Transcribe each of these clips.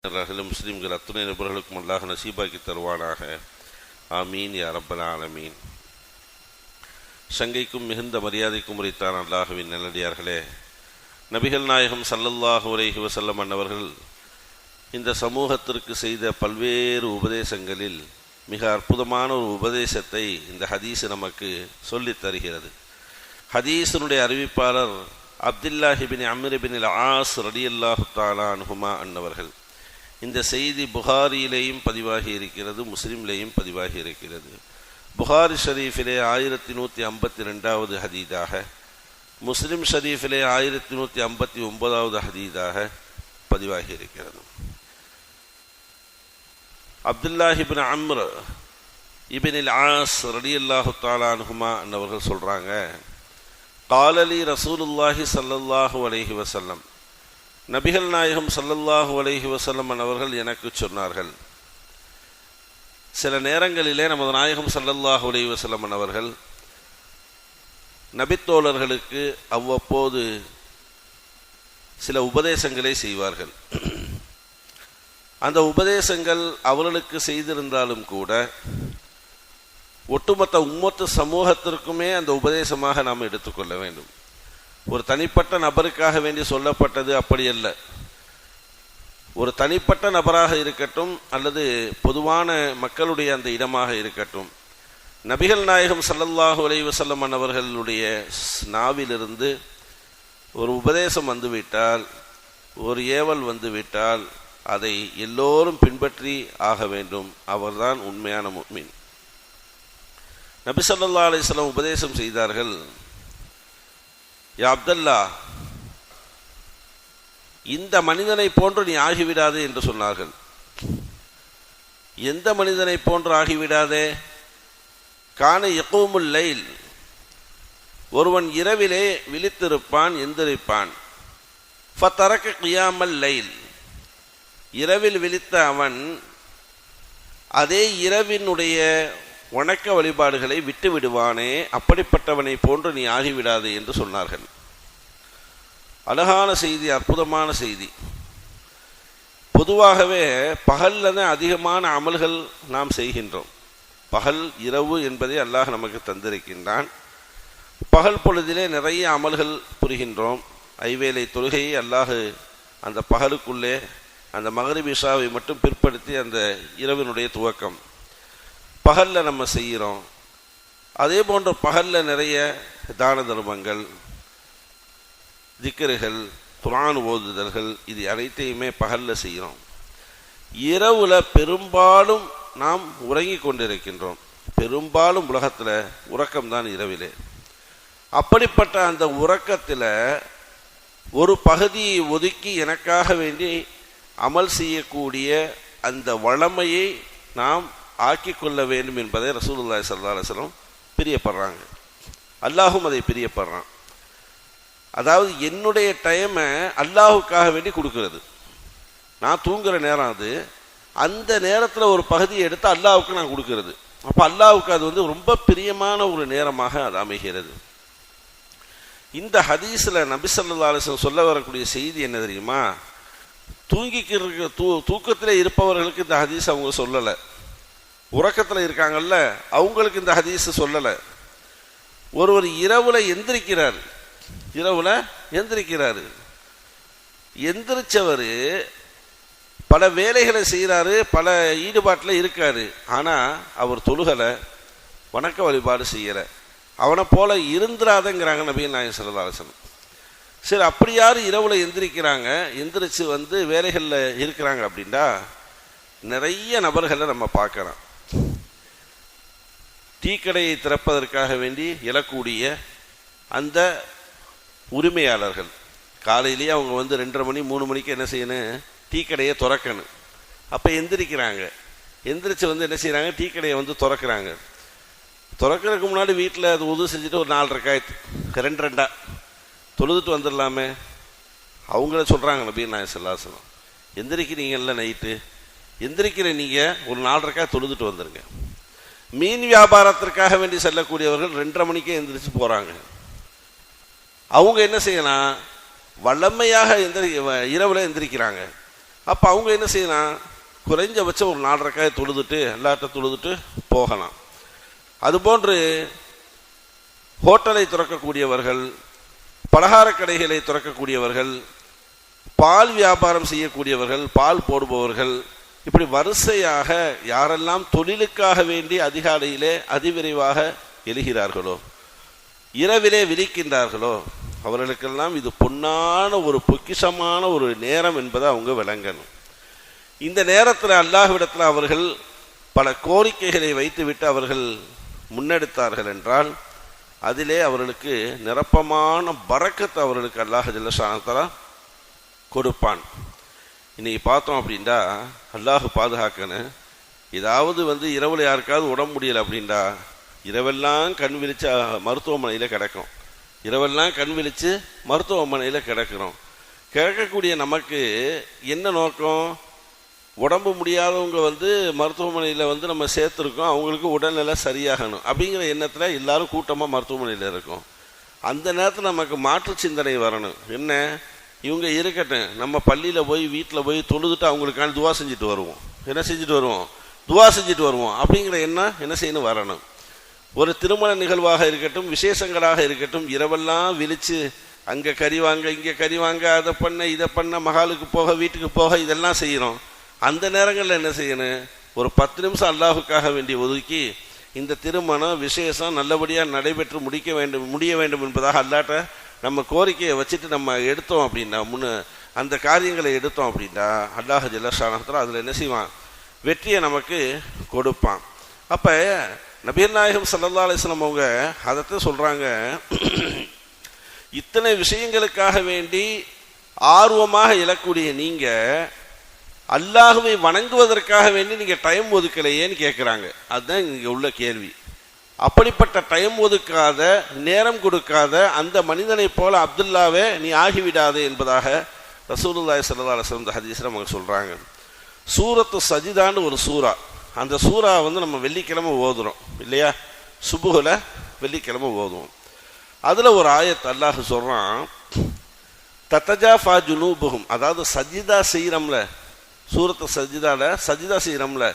முஸ்லிம்கள் அத்துணை நபர்களுக்கும் அல்லாஹ் நசீபாக்கி தருவானாக. ஆமீன் யா ரப்பல் ஆலமீன். சங்கைக்கும் மிகுந்த மரியாதைக்கும் உரித்தான் அல்லாஹுவின் நல்லடியார்களே, நபிகள் நாயகம் ஸல்லல்லாஹு அலைஹி வஸல்லம் அன்னவர்கள் இந்த சமூகத்திற்கு செய்த பல்வேறு உபதேசங்களில் மிக அற்புதமான ஒரு உபதேசத்தை இந்த ஹதீஸ் நமக்கு சொல்லித் தருகிறது. ஹதீஸினுடைய அறிவிப்பாளர் அப்துல்லாஹ் இப்னு அம்ர் இப்னு ஆஸ் ரலியல்லாஹு தஆலா அன்ஹுமா அன்னவர்கள். இந்த செய்தி புகாரியிலேயும் பதிவாகி இருக்கிறது, முஸ்லிம்லேயும் பதிவாகி இருக்கிறது. புகாரி ஷரீஃபிலே 1152வது ஹதீதாக, முஸ்லிம் ஷரீஃபிலே 1159வது ஹதீதாக பதிவாகி இருக்கிறது. அப்துல்லாஹ் இப்னு அம்ர் இப்னு ஆஸ் ரலியல்லாஹு தஆலா அன்ஹுமா அன்னவர்கள் சொல்றாங்க, காலலி ரசூலுல்லாஹி ஸல்லல்லாஹு அலைஹி வஸல்லம், நபிகள் நாயகம் ஸல்லல்லாஹு அலைஹி வஸல்லம் அவர்கள் எனக்கு சொன்னார்கள். சில நேரங்களிலே நமது நாயகம் ஸல்லல்லாஹு அலைஹி வஸல்லம் அவர்கள் நபித்தோழர்களுக்கு அவ்வப்போது சில உபதேசங்களை செய்வார்கள். அந்த உபதேசங்கள் அவர்களுக்கு செய்திருந்தாலும் கூட ஒட்டுமொத்த உம்மத்து சமூகத்திற்குமே அந்த உபதேசமாக நாம் எடுத்துக்கொள்ள வேண்டும். ஒரு தனிப்பட்ட நபருக்காக வேண்டி சொல்லப்பட்டது அப்படி அல்ல. ஒரு தனிப்பட்ட நபராக இருக்கட்டும் அல்லது பொதுவான மக்களுடைய அந்த இடமாக இருக்கட்டும், நபிகள் நாயகம் ஸல்லல்லாஹு அலைஹி வஸல்லம் அவர்களுடைய நாவிலிருந்து ஒரு உபதேசம் வந்துவிட்டால், ஒரு ஏவல் வந்துவிட்டால் அதை எல்லோரும் பின்பற்றி ஆக வேண்டும். அவர்தான் உண்மையான முஃமின். நபி ஸல்லல்லாஹு அலைஹி வஸல்லம் உபதேசம் செய்தார்கள், யா அப்துல்லா, இந்த மனிதனை போன்று நீ ஆகிவிடாதே என்று சொன்னார்கள். எந்த மனிதனை போன்று ஆகிவிடாதே? கான யகூமுல் லைல், ஒருவன் இரவிலே விழித்திருப்பான், எந்திரிப்பான். ஃபதரக கியாமல் லைல், இரவில் விழித்த அவன் அதே இரவினுடைய வணக்க வழிபாடுகளை விட்டு விடுவானே, அப்படிப்பட்டவனை போன்று நீ ஆகிவிடாது என்று சொன்னார்கள். அழகான செய்தி, அற்புதமான செய்தி. பொதுவாகவே பகலில் தான் அதிகமான அமல்கள் நாம் செய்கின்றோம். பகல் இரவு என்பதை அல்லாஹ் நமக்கு தந்திருக்கின்றான். பகல் பொழுதிலே நிறைய அமல்கள் புரிகின்றோம். ஐவேளை தொழுகையை அல்லாஹ் அந்த பகலுக்குள்ளே அந்த மகரிப் இஷாவை மட்டும் பிற்படுத்தி அந்த இரவினுடைய துவக்கம் பகலில் நம்ம செய்கிறோம். அதே போன்ற பகலில் நிறைய தான தர்மங்கள், திக்ருகள், குர்ஆன் ஓதுதல்கள், இது அனைத்தையுமே பகலில் செய்கிறோம். இரவுல பெரும்பாலும் நாம் உறங்கி கொண்டிருக்கின்றோம். பெரும்பாலும் உலகத்தில் உறக்கம்தான் இரவிலே. அப்படிப்பட்ட அந்த உறக்கத்தில் ஒரு பகுதியை ஒதுக்கி எனக்காக வேண்டி அமல் செய்யக்கூடிய அந்த வளமையை நாம் ஆக்கிக்கொள்ள வேண்டும் என்பதை ரசூலுல்லாஹி ஸல்லல்லாஹு அலைஹி வஸல்லம் பிரியப்படுறாங்க. அல்லாஹும் அதை பிரியப்படுறான். அதாவது என்னுடைய டைமை அல்லாஹுக்காக வேண்டி கொடுக்கறது. நான் தூங்குற நேரம் அது, அந்த நேரத்தில் ஒரு பகுதியை எடுத்து அல்லாஹுக்கு நான் கொடுக்கறது. அப்போ அல்லாஹுக்கு அது வந்து ரொம்ப பிரியமான ஒரு நேரமாக அது அமைகிறது. இந்த ஹதீஸில் நபி ஸல்லல்லாஹு அலைஹி வஸல்லம் சொல்ல வரக்கூடிய செய்தி என்ன தெரியுமா? தூக்கத்தில் இருப்பவர்களுக்கு இந்த ஹதீஸ் அவங்க சொல்லலை. உறக்கத்தில் இருக்காங்கல்ல, அவங்களுக்கு இந்த ஹதீஸ் சொல்லலை. ஒருவர் இரவுல எந்திரிக்கிறார், எந்திரிச்சவர் பல வேலைகளை செய்கிறாரு, பல ஈடுபாட்டில் இருக்காரு. ஆனால் அவர் தொழுகலை, வணக்க வழிபாடு செய்யலை. அவனை போல இருந்துராதங்கிறாங்க நபிகள் நாயகம் ஸல்லல்லாஹு அலைஹி வஸல்லம். சரி, அப்படி யார் இரவுல எந்திரிக்கிறாங்க, எந்திரிச்சு வேலைகளில் இருக்கிறாங்க அப்படின்னா நிறைய நபர்களை நம்ம பார்க்கலாம். டீ கடையை திறப்பதற்காக வேண்டி எழக்கூடிய அந்த உரிமையாளர்கள், காலையிலேயே அவங்க 2:30 மணி 3 மணிக்கு என்ன செய்யணும்? டீ கடையை திறக்கணும். அப்போ எந்திரிக்கிறாங்க. எந்திரிச்சு என்ன செய்கிறாங்க? டீ கடையை திறக்கிறாங்க. திறக்கிறதுக்கு முன்னாடி வீட்டில் அது உது செஞ்சுட்டு ஒரு 4 ரக்காயத் 2 தொழுதுட்டு வந்துடலாமே. அவங்கள சொல்கிறாங்க நபிகள் நாயகம் ஸல்லல்லாஹு அலைஹி வஸல்லம், எந்திரிக்கிறீங்கல்ல நைட்டு, எந்திரிக்கிற நீங்கள் ஒரு 4 ரக்காயத் தொழுதுட்டு வந்துடுங்க. மீன் வியாபாரத்திற்காக வேண்டி செல்லக்கூடியவர்கள் 2:30 மணிக்கே எந்திரிச்சு போகிறாங்க. அவங்க என்ன செய்யலாம்? வல்லமையாக இரவில் எந்திரிக்கிறாங்க. அப்போ அவங்க என்ன செய்யலாம், குறைஞ்சபட்சம் ஒரு 4 ரக்காயை தொழுதுட்டு எல்லார்ட்ட தொழுதுட்டு போகலாம். அதுபோன்று ஹோட்டலை திறக்கக்கூடியவர்கள், பலகார கடைகளை திறக்கக்கூடியவர்கள், பால் வியாபாரம் செய்யக்கூடியவர்கள், பால் போடுபவர்கள், இப்படி வரிசையாக யாரெல்லாம் தொழிலுக்காக வேண்டி அதிகாலையிலே அதிவிரைவாக எழுகிறார்களோ, இரவிலே விழிக்கின்றார்களோ, அவர்களுக்கெல்லாம் இது பொன்னான ஒரு பொக்கிஷமான ஒரு நேரம் என்பதை அவங்க விளங்கணும். இந்த நேரத்தில் அல்லாஹ்விடத்தில் அவர்கள் பல கோரிக்கைகளை வைத்துவிட்டு அவர்கள் முன்னெடுத்தார்கள் என்றால் அதிலே அவர்களுக்கு நிரப்பமான பரக்கத்தை அவர்களுக்கு அல்லாஹ் ஜல்ல ஷானஹு தஆலா கொடுப்பான். இன்னைக்கு பார்த்தோம் அப்படின்டா, அல்லாஹ் பாதுகாக்கணும், ஏதாவது இரவில் யாருக்காவது உடம்பு முடியலை அப்படின்டா இரவெல்லாம் கண் விழிச்சு மருத்துவமனையில் கிடக்கும், இரவெல்லாம் கண் விழிச்சு மருத்துவமனையில் கிடக்கிறோம். கிடக்கக்கூடிய நமக்கு என்ன நோக்கம், உடம்பு முடியாதவங்க மருத்துவமனையில் நம்ம சேர்த்துருக்கோம், அவங்களுக்கு உடல்நிலை சரியாகணும் அப்படிங்கிற எண்ணத்தில் எல்லாரும் கூட்டமாக மருத்துவமனையில் இருக்கும். அந்த நேரத்தில் நமக்கு மாற்று சிந்தனை வரணும். என்ன, இவங்க இருக்கட்டும், நம்ம பள்ளியில் போய் வீட்டில் போய் தொழுதுட்டு அவங்களுக்கான துவா செஞ்சுட்டு வருவோம், என்ன செஞ்சுட்டு வருவோம், துவா செஞ்சுட்டு வருவோம் அப்படிங்கிற எண்ணம் என்ன செய்யணும் வரணும். ஒரு திருமண நிகழ்வாக இருக்கட்டும், விசேஷங்களாக இருக்கட்டும், இரவெல்லாம் விழிச்சு அங்கே கறி வாங்க, இங்கே கறி வாங்க, அதை பண்ண இதை பண்ண, மகாலுக்கு போக வீட்டுக்கு போக இதெல்லாம் செய்கிறோம். அந்த நேரங்களில் என்ன செய்யணும், ஒரு 10 நிமிஷம் அல்லாஹுக்காக வேண்டி ஒதுக்கி இந்த திருமணம் விசேஷம் நல்லபடியாக நடைபெற்று முடிய வேண்டும் என்பதாக அல்லாட்ட நம்ம கோரிக்கையை வச்சுட்டு நம்ம எடுத்தோம் அப்படின்னா, அந்த காரியங்களை எடுத்தோம் அப்படின்னா அல்லாஹ் ஜல்ல ஷானஹு தஆலா அதில் என்ன செய்வான், வெற்றியை நமக்கு கொடுப்பான். அப்போ நபிகள் நாயகம் ஸல்லல்லாஹு அலைஹி வஸல்லம் அவங்க அதைத்தான் சொல்கிறாங்க, இத்தனை விஷயங்களுக்காக வேண்டி ஆர்வமாக எழக்கூடிய நீங்கள் அல்லாஹுவை வணங்குவதற்காக வேண்டி நீங்கள் டைம் ஒதுக்கலையேன்னு கேட்குறாங்க. அதுதான் இங்கே உள்ள கேள்வி. அப்படிப்பட்ட டைம் ஒதுக்காத, நேரம் கொடுக்காத அந்த மனிதனை போல அப்துல்லாவே நீ ஆகிவிடாதே என்பதாக ரசூலுல்லாஹி ஸல்லல்லாஹு அலைஹி வஸல்லம் ஹதீஸ்ல அவங்க சொல்கிறாங்க. சூரத்து சஜிதான்னு ஒரு சூரா, அந்த சூறா நம்ம வெள்ளிக்கிழமை ஓதுறோம் இல்லையா, சுபுகில் வெள்ளிக்கிழமை ஓதுவோம். அதில் ஒரு ஆயத் அல்லாஹ் சொல்கிறான், தத்தஜாஃபா ஜுனூபுஹும், அதாவது சஜிதா செய்கிறோம்ல, சூரத்து சஜிதால சஜிதா செய்கிறோம்ல,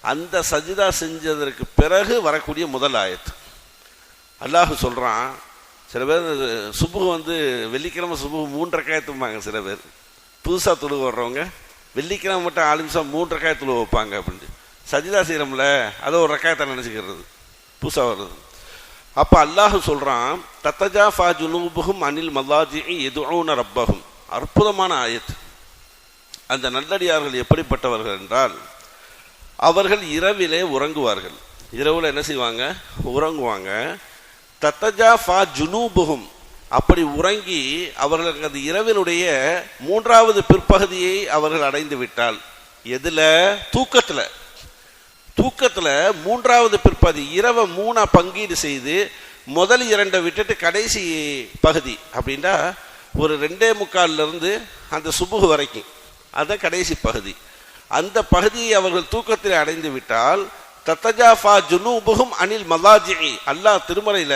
அந்த சஜிதா செஞ்சதற்கு பிறகு வரக்கூடிய முதல் ஆயத்து அல்லாஹ் சொல்கிறான். சில பேர் சுபுகு வெள்ளிக்கிழமை சுபுகு 3 ரக்காயத்தும்பாங்க, சில பேர் புதுசாக தொழுக வர்றவங்க வெள்ளிக்கிழமை மட்டும் 4 நிமிஷம் 3 ரக்காயத்து தொழுக வைப்பாங்க அப்படின்ட்டு. சஜிதா செய்கிறோம்ல அதை ஒரு ரக்காயத்தை நினச்சிக்கிறது, புதுசாக வர்றது. அப்போ அல்லாஹ் சொல்கிறான், தத்தஜாஃபா ஜுனூபுஹும் அனில் மல்லாஜிஇ யதுஊன ரப்பஹும். அற்புதமான ஆயத்து. அந்த நல்லடியார்கள் எப்படிப்பட்டவர்கள் என்றால், அவர்கள் இரவிலே உறங்குவார்கள். இரவில் என்ன செய்வாங்க, உறங்குவாங்க. தத்தஜாஃபா ஜுனூபுஹும், அப்படி உறங்கி அவர்கள் அந்த இரவினுடைய 3வது பிற்பகுதியை அவர்கள் அடைந்து விட்டால், எதில், தூக்கத்தில் 3வது பிற்பகுதி, இரவை 3 பங்கீடு செய்து முதல் 2 விட்டுட்டு கடைசி பகுதி அப்படின்னா ஒரு 2:45 அந்த சுபுகு வரைக்கும், அதுதான் கடைசி பகுதி. அந்த பகுதியை அவர்கள் தூக்கத்தில் அடைந்து விட்டால், தத்தஜாஃபா ஜுனூபுஹும் அனில் மலாஜிஇ, அல்லாஹ் திருமறையில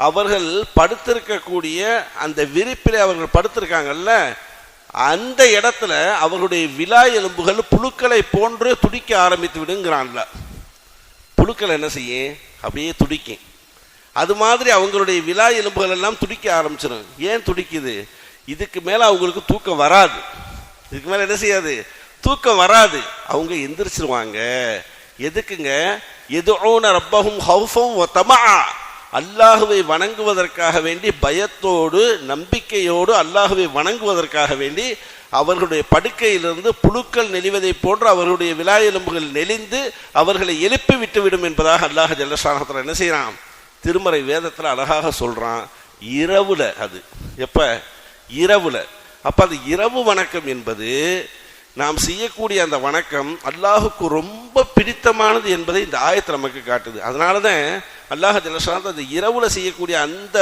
அவர்கள் படுத்திருக்கக்கூடிய அந்த விரிப்பிலே அவர்கள் படுத்திருக்காங்கல்ல, அந்த இடத்துல அவர்களுடைய விலா எலும்புகள் புழுக்களை போன்று துடிக்க ஆரம்பித்து விடுங்கிறான்ல. புழுக்கள் என்ன செய்யும், அப்படியே துடிக்கும். அது மாதிரி அவங்களுடைய விலா எலும்புகள் எல்லாம் துடிக்க ஆரம்பிச்சிடும். ஏன் துடிக்குது, இதுக்கு மேல அவங்களுக்கு தூக்கம் வராது, இதுக்கு மேல என்ன செய்யாது, தூக்கம் வராது. அவங்க எந்திரிச்சிருவாங்க. எதுக்குங்க, யதுஊன ரப்பஹும் ஹௌஃபன் வ தமஆ, அல்லாஹுவை வணங்குவதற்காக வேண்டி, பயத்தோடு நம்பிக்கையோடு அல்லாஹுவை வணங்குவதற்காக வேண்டி அவர்களுடைய படுக்கையிலிருந்து புழுக்கள் நெளிவதை போன்று அவர்களுடைய விலா எலும்புகள் நெளிந்து அவர்களை எழுப்பி விட்டுவிடும் என்பதாக அல்லாஹ் ஜல்ல ஷானஹு தஆலா என்ன செய்யறான், திருமறை வேதத்தில் அழகாக சொல்றான். இரவுல, அது எப்ப, இரவுல. அப்ப அது இரவு வணக்கம் என்பது நாம் செய்யக்கூடிய அந்த வணக்கம் அல்லாஹுக்கு ரொம்ப பிடித்தமானது என்பதை இந்த ஆயத்தை நமக்கு காட்டுது. அதனால தான் அல்லாஹ் ஜல்ல ஷானஹு அந்த இரவுல செய்யக்கூடிய அந்த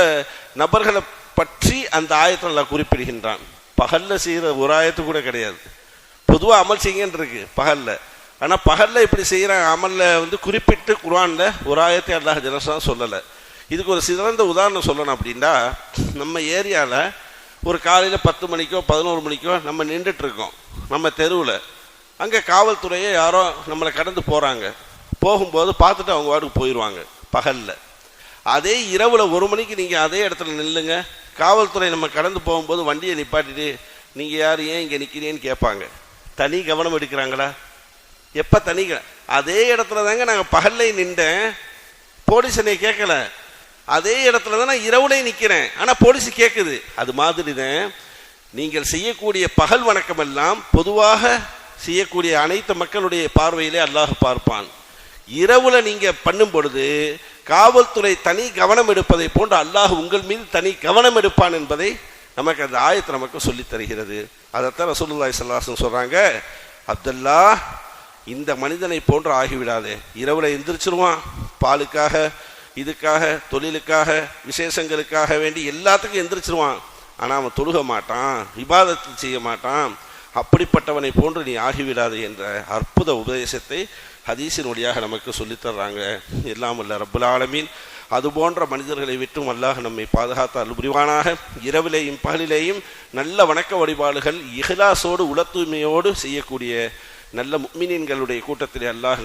நபர்களை பற்றி அந்த ஆயத்தை அல்லாஹ் குறிப்பிடுகின்றான். பகல்ல செய்கிற ஒரு ஆயத்து கூட கிடையாது. பொதுவாக அமல் செய்யுங்கன்னு இருக்கு பகல்ல, ஆனால் பகல்ல இப்படி செய்கிற அமல்ல குறிப்பிட்டு குர்ஆன்ல ஒரு ஆயத்தை அல்லாஹ் ஜல்ல ஷானஹு சொல்லலை. இதுக்கு ஒரு சிறந்த உதாரணம் சொல்லணும் அப்படின்னா, நம்ம ஏரியாவில் ஒரு காலையில் 10 மணிக்கோ 11 மணிக்கோ நம்ம நின்றுட்டு இருக்கோம் நம்ம தெருவில், அங்கே காவல்துறையே யாரோ நம்மளை கடந்து போகிறாங்க, போகும்போது பார்த்துட்டு அவங்க வாட்டுக்கு போயிடுவாங்க பகலில். அதே இரவில் 1 மணிக்கு நீங்கள் அதே இடத்துல நில்லுங்க, காவல்துறை நம்ம கடந்து போகும்போது வண்டியை நிப்பாட்டிட்டு நீங்கள் யார், ஏன் இங்கே நிற்கிறீன்னு கேட்பாங்க. தனி கவனம் எடுக்கிறாங்களா? எப்போ தனி அதே இடத்துல தாங்க நாங்கள் பகல்லையும் நின்றேன், போலீஸ் என்னை கேட்கல. அதே இடத்துல தான் நான் இரவுலையும் நிற்கிறேன், ஆனால் போலீஸ் கேட்குது. அது மாதிரி தான் நீங்கள் செய்யக்கூடிய பகல் வணக்கம் எல்லாம் பொதுவாக செய்யக்கூடிய அனைத்து மக்களுடைய பார்வையிலே அல்லாஹ் பார்ப்பான். இரவுல நீங்க பண்ணும் பொழுது காவல்துறை தனி கவனம் எடுப்பதை போன்று அல்லாஹ் உங்கள் மீது தனி கவனம் எடுப்பான் என்பதை நமக்கு அந்த ஆயத்து நமக்கு சொல்லி தருகிறது. அதைத்தான் ரசூலுல்லாஹி ஸல்லல்லாஹு அலைஹி வஸல்லம் சொல்றாங்க, அப்துல்லா இந்த மனிதனை போன்று ஆகிவிடாதே. இரவுல எந்திரிச்சிருவான், பாலுக்காக இதுக்காக தொழிலுக்காக விசேஷங்களுக்காக வேண்டி எல்லாத்துக்கும் எந்திரிச்சிருவான், ஆனால் அவன் தொழுக மாட்டான், இபாதத்து செய்ய மாட்டான். அப்படிப்பட்டவனை போன்று நீ ஆகிவிடாது என்ற அற்புத உபதேசத்தை ஹதீஸின் வழியாக நமக்கு சொல்லித்தர்றாங்க. எல்லாம் வல்ல ரப்புல் ஆலமீன் அது போன்ற மனிதர்களை விட்டும் அல்லாஹ் நம்மை பாதுகாத்த அருள் புரிவானாக. இரவிலேயும் பகலிலேயும் நல்ல வணக்க வழிபாடுகள் இஹ்லாஸோடு உள தூய்மையோடு செய்யக்கூடிய நல்ல முஃமினீன்களுடைய கூட்டத்திலே அல்லாஹ்